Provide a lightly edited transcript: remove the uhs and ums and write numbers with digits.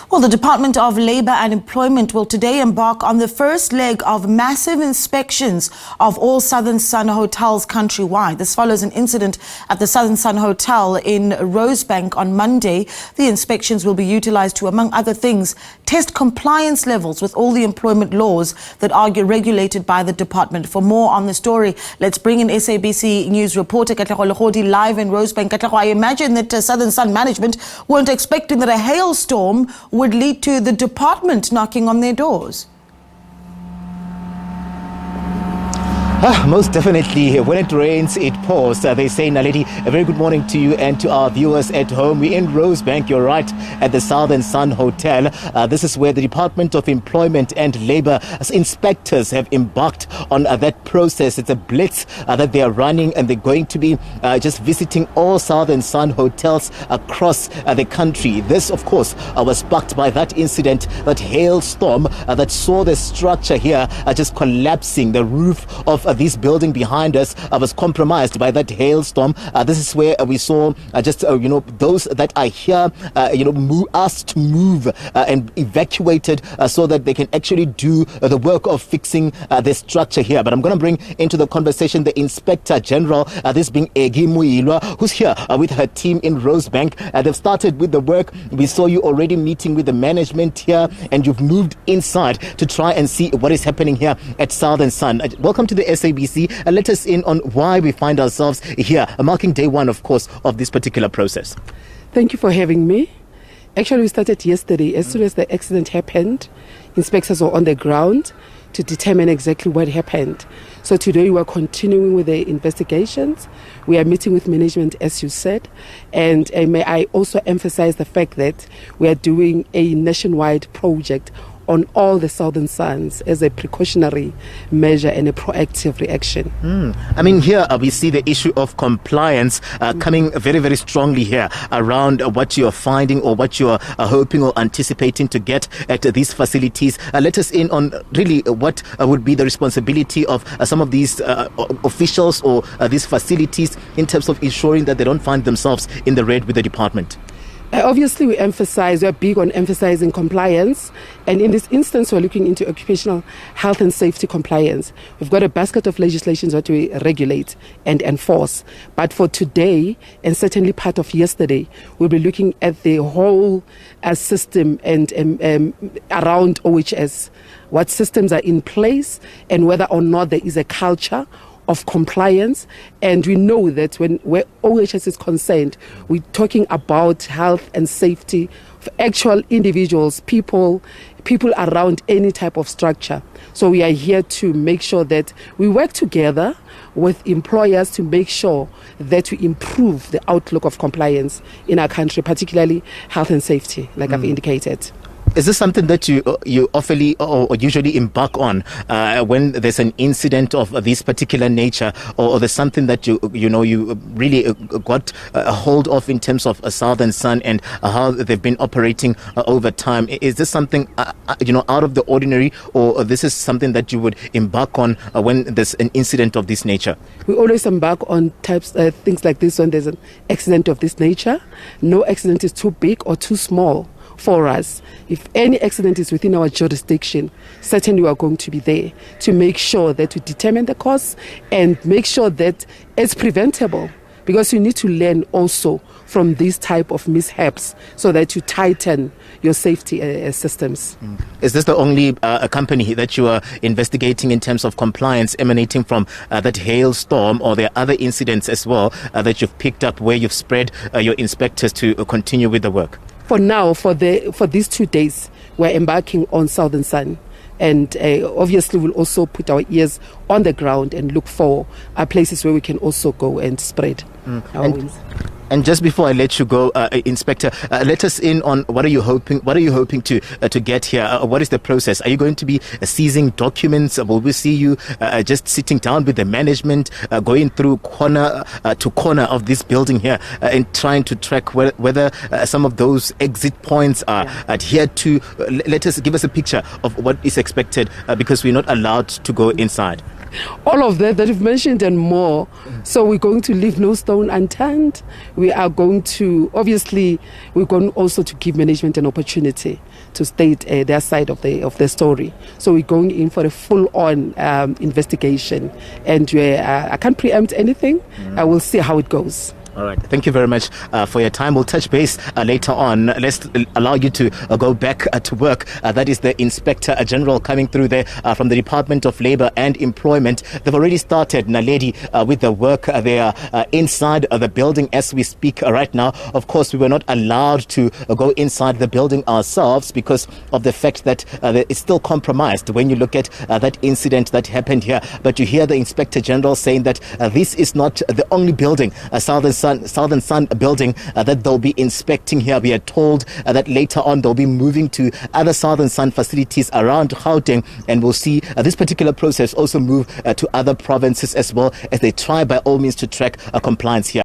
Well, the Department of Labour and Employment will today embark on the first leg of massive inspections of all Southern Sun hotels countrywide. This follows an incident at the Southern Sun Hotel in Rosebank on Monday. The inspections will be utilised to, among other things, test compliance levels with all the employment laws that are regulated by the department. For more on the story, let's bring in SABC News reporter Katlego Legodi live in Rosebank. Katlego, I imagine that Southern Sun management weren't expecting that a hailstorm would lead to the department knocking on their doors. Most definitely. When it rains, it pours. They say, Naledi, a very good morning to you and to our viewers at home. We're in Rosebank, you're right, at the Southern Sun Hotel. This is where the Department of Employment and Labour inspectors have embarked on that process. It's a blitz that they are running, and they're going to be just visiting all Southern Sun hotels across the country. This, of course, was sparked by that incident, that hailstorm that saw the structure here just collapsing. The roof of this building behind us was compromised by that hailstorm. This is where we saw those that are here asked to move and evacuated so that they can actually do the work of fixing the structure here. But I'm going to bring into the conversation the Inspector General, this being Egi Muilwa, who's here with her team in Rosebank. They've started with the work. We saw you already meeting with the management here, and you've moved inside to try and see what is happening here at Southern Sun. Welcome to the SABC. Let us in on why we find ourselves here, marking day one, of course, of this particular process. Thank you for having me. Actually, we started yesterday. As soon as the accident happened, inspectors were on the ground to determine exactly what happened. So today we are continuing with the investigations. We are meeting with management, as you said. And may I also emphasize the fact that we are doing a nationwide project on all the Southern Suns as a precautionary measure and a proactive reaction. I mean, here we see the issue of compliance coming very, very strongly here around what you're finding or what you're hoping or anticipating to get at these facilities. Let us in on really what would be the responsibility of some of these officials or these facilities in terms of ensuring that they don't find themselves in the red with the department. Obviously, we are big on emphasizing compliance, and in this instance, we're looking into occupational health and safety compliance. We've got a basket of legislations that we regulate and enforce. But for today, and certainly part of yesterday, we'll be looking at the whole system and around OHS, what systems are in place, and whether or not there is a culture of compliance. And we know that where OHS is concerned, we're talking about health and safety for actual individuals, people around any type of structure. So we are here to make sure that we work together with employers to make sure that we improve the outlook of compliance in our country, particularly health and safety, like I've indicated. Is this something that you awfully or usually embark on when there's an incident of this particular nature, or there's something that you really got a hold of in terms of Southern Sun and how they've been operating over time? Is this something out of the ordinary, or this is something that you would embark on when there's an incident of this nature? We always embark on things like this when there's an accident of this nature. No accident is too big or too small for us. If any accident is within our jurisdiction, certainly we are going to be there to make sure that we determine the cause and make sure that it's preventable, because you need to learn also from these type of mishaps so that you tighten your safety systems. Is this the only company that you are investigating in terms of compliance emanating from that hailstorm, or there are other incidents as well that you've picked up where you've spread your inspectors to continue with the work? For now, for these 2 days, we're embarking on Southern Sun. And obviously, we'll also put our ears on the ground and look for places where we can also go and spread our wings. And just before I let you go, Inspector, let us in on what are you hoping to get here? What is the process? Are you going to be seizing documents? Will we see you just sitting down with the management, going through corner to corner of this building here and trying to track whether some of those exit points are adhered to? Give us a picture of what is expected, because we're not allowed to go inside. all of that you've mentioned and more. So we're going to leave no stone unturned. We are going to, obviously, we're going also to give management an opportunity to state their side of the story. So we're going in for a full-on investigation, and I can't preempt anything. I will see how it goes. All right. Thank you very much for your time. We'll touch base later on. Let's allow you to go back to work. That is the Inspector General coming through there from the Department of Labour and Employment. They've already started, Naledi, with the work. They are inside the building as we speak right now. Of course, we were not allowed to go inside the building ourselves because of the fact that it's still compromised when you look at that incident that happened here. But you hear the Inspector General saying that this is not the only building, Southern Sun building that they'll be inspecting here. We are told that later on they'll be moving to other Southern Sun facilities around Gauteng, and we'll see this particular process also move to other provinces as well as they try by all means to track compliance here.